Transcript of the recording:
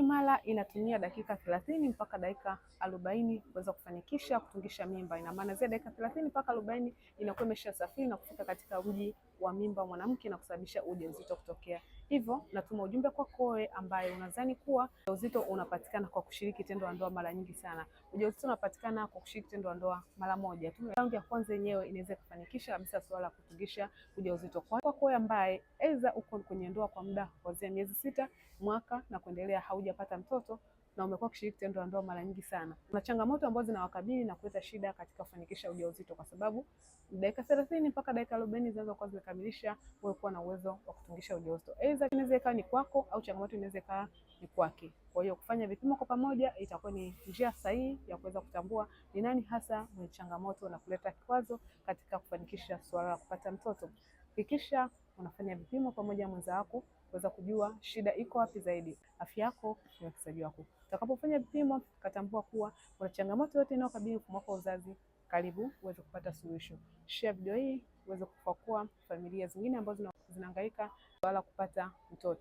imara inatumia dakika 30 mpaka dakika 40 kuweza kufanikisha kutungisha mimba. Ina maana zile dakika 30 mpaka 40 inakuwa imeshasafiri na kufika katika uji wa mimba mwanamke na kusababisha ujauzito kutokea. Hivyo natuma ujumbe kwako wewe ambaye unadhani kuwa ujauzito unapatikana kwa kushiriki tendo la ndoa mara nyingi sana. Ujauzito unapatikana kwa kushiriki tendo la ndoa mara moja tu. Raundi ya kwanza yenyewe inaweza kufanikisha kabisa swala la kutungisha ujauzito. Kwa wewe ambaye aidha uko kwenye ndoa kwa muda kuanzia miezi 6, mwaka na kuendelea, haujapata mtoto na umekuwa ukishiriki tendo la ndoa mara nyingi sana, kuna changamoto ambazo zinawakabili na kuleta shida katika kufanikisha ujauzito, kwa sababu dakika 30 mpaka dakika 40 zinaweza kuwa zimekamilisha wewe kuwa na uwezo wa kutungisha ujauzito. Aidha inaweza ikawa ni kwako au changamoto inaweza ikawa ni kwake. Kwa hiyo kufanya vipimo kwa pamoja itakuwa ni njia sahihi ya kuweza kutambua ni nani hasa mwenye changamoto na kuleta kikwazo katika kufanikisha swala la kupata mtoto. Hakikisha unafanya vipimo pamoja na mwenza wako kuweza kujua shida iko wapi zaidi. Afya yako ni uwekezaji wako. Utakapofanya vipimo ukatambua kuwa kuna changamoto yote inayokabili mfumo wako wa uzazi, karibu uweze kupata suluhisho. Share video hii uweze kufakua familia zingine ambazo zinahangaika wala kupata mtoto.